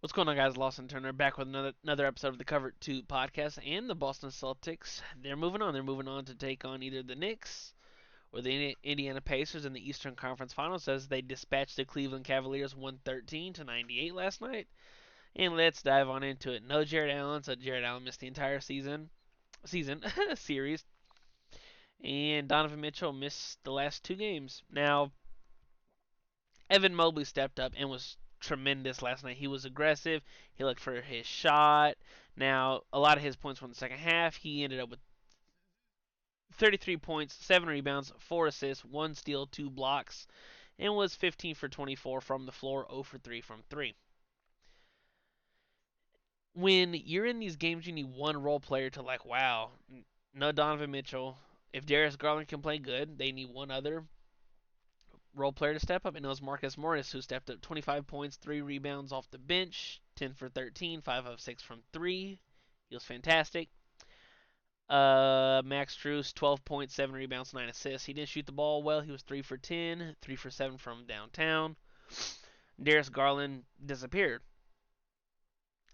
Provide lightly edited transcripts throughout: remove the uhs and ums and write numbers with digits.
What's going on, guys? Lawson Turner back with another episode of the Cover 2 podcast. And the Boston Celtics, they're moving on. They're moving on to take on either the Knicks or the Indiana Pacers in the Eastern Conference Finals as they dispatched the Cleveland Cavaliers 113 to 98 last night. And let's dive on into it. No Jared Allen, so Jared Allen missed the entire season series, and Donovan Mitchell missed the last two games. Now, Evan Mobley stepped up and was tremendous last night. He was aggressive. He looked for his shot. Now, a lot of his points were in the second half. He ended up with 33 points, 7 rebounds, 4 assists, 1 steal, 2 blocks, and was 15 for 24 from the floor, 0 for 3 from 3. When you're in these games, you need one role player to, like, wow, no Donovan Mitchell. If Darius Garland can play good, they need one other role player to step up, and it was Marcus Morris who stepped up. 25 points, 3 rebounds off the bench, 10 for 13, 5 of 6 from 3. He was fantastic. Max Strus, 12 points, 7 rebounds, 9 assists. He didn't shoot the ball well. He was 3 for 10, 3 for 7 from downtown. Darius Garland disappeared.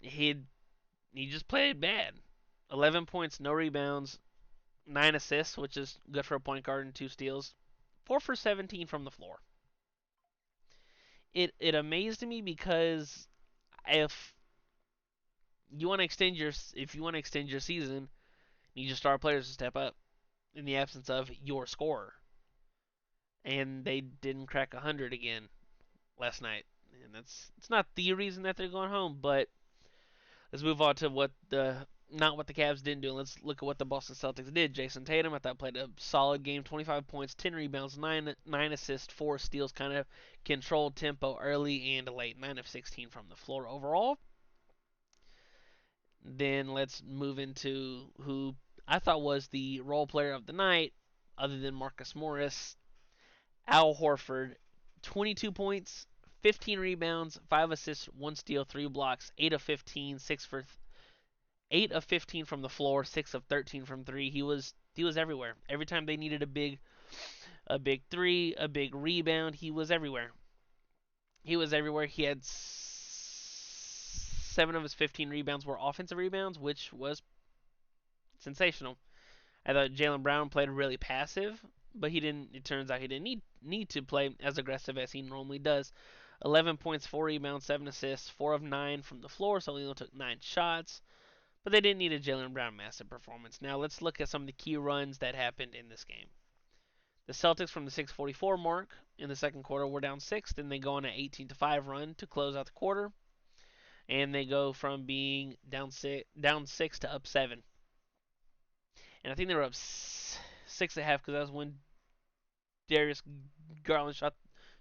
He he just played bad. 11 points, no rebounds, 9 assists, which is good for a point guard, and 2 steals. 4 for 17 from the floor. It amazed me because if if you want to extend your season, you need your star players to step up in the absence of your scorer. And they didn't crack 100 again last night. And it's not the reason that they're going home, but let's move on to what the not what the Cavs didn't do. Let's look at what the Boston Celtics did. Jason Tatum, I thought, played a solid game. 25 points, 10 rebounds, 9 assists, 4 steals. Kind of controlled tempo early and late. 9 of 16 from the floor overall. Then let's move into who I thought was the role player of the night, other than Marcus Morris. Al Horford, 22 points, 15 rebounds, 5 assists, 1 steal, 3 blocks, 8 of 15, 8 of 15 from the floor, 6 of 13 from 3. He was everywhere. Every time they needed a big 3, a big rebound, he was everywhere. He was everywhere. He had 7 of his 15 rebounds were offensive rebounds, which was sensational. I thought Jaylen Brown played really passive, but he didn't. It turns out he didn't need to play as aggressive as he normally does. 11 points, 4 rebounds, 7 assists, 4 of 9 from the floor, so he only took 9 shots. But they didn't need a Jaylen Brown massive performance. Now let's look at some of the key runs that happened in this game. The Celtics from the 6:44 mark in the second quarter were down 6, then they go on an 18-5 run to close out the quarter, and they go from being down 6 to up 7. And I think they were up 6.5 because that was when Darius Garland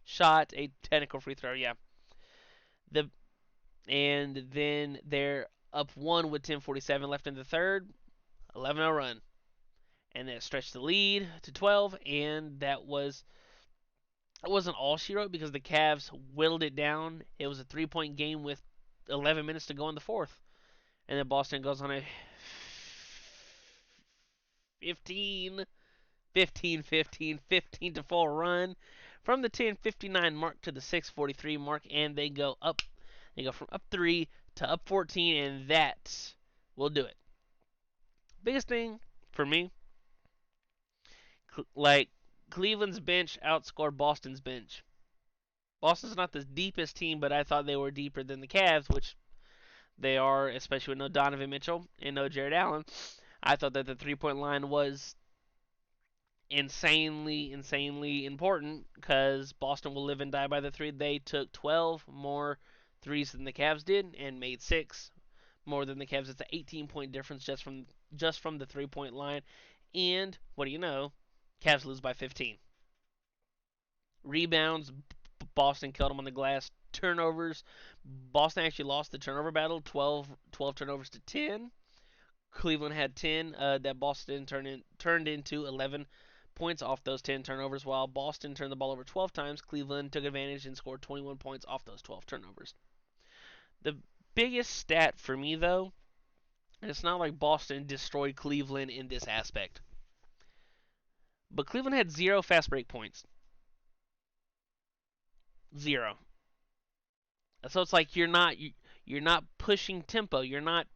shot a technical free throw. Yeah. The and then they're up 1 with 10:47 left in the third. 11-0 run, and then it stretched the lead to 12. And that wasn't all she wrote because the Cavs whittled it down. It was a 3-point game with 11 minutes to go in the fourth, and then Boston goes on a 15 15 to 4 run from the 10:59 mark to the 6:43 mark, and they go up. They go from up 3 to up 14, and that will do it. Biggest thing for me, like, Cleveland's bench outscored Boston's bench. Boston's not the deepest team, but I thought they were deeper than the Cavs, which they are, especially with no Donovan Mitchell and no Jared Allen. I thought that the 3-point line was insanely important because Boston will live and die by the 3. They took 12 more threes than the Cavs did and made 6 more than the Cavs. It's an 18-point difference just from the 3-point line. And what do you know? Cavs lose by 15. Rebounds, Boston killed them on the glass. Turnovers, Boston actually lost the turnover battle, 12 turnovers to 10. Cleveland had 10 that Boston turned into 11 points off those 10 turnovers, while Boston turned the ball over 12 times. Cleveland took advantage and scored 21 points off those 12 turnovers. The biggest stat for me, though, and it's not like Boston destroyed Cleveland in this aspect, but Cleveland had 0 fast break points. 0. So it's like you're You're not pushing tempo. You're not,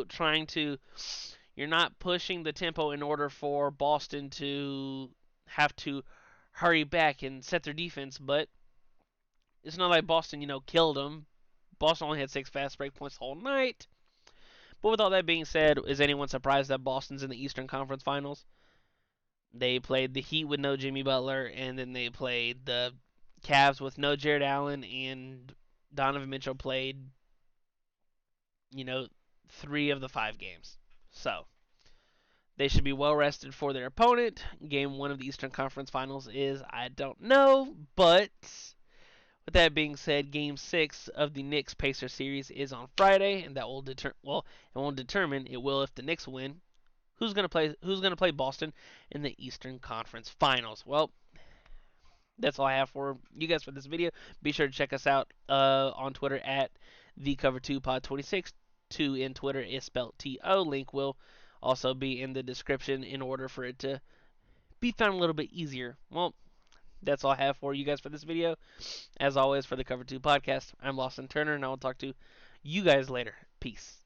trying to. You're not pushing the tempo in order for Boston to have to hurry back and set their defense. But it's not like Boston, killed them. Boston only had 6 fast break points the whole night. But with all that being said, is anyone surprised that Boston's in the Eastern Conference Finals? They played the Heat with no Jimmy Butler, and then they played the Cavs with no Jared Allen, and Donovan Mitchell played, you know, 3 of the 5 games. So they should be well rested for their opponent. Game 1 of the Eastern Conference Finals is, I don't know, but with that being said, Game 6 of the Knicks Pacers series is on Friday, and that will it won't determine. It will if the Knicks win. Who's gonna play Boston in the Eastern Conference Finals? Well, that's all I have for you guys for this video. Be sure to check us out on Twitter at thecover2pod26. 2 in Twitter is spelled TO. Link will also be in the description in order for it to be found a little bit easier. Well, that's all I have for you guys for this video. As always, for the Cover 2 podcast, I'm Lawson Turner, and I will talk to you guys later. Peace.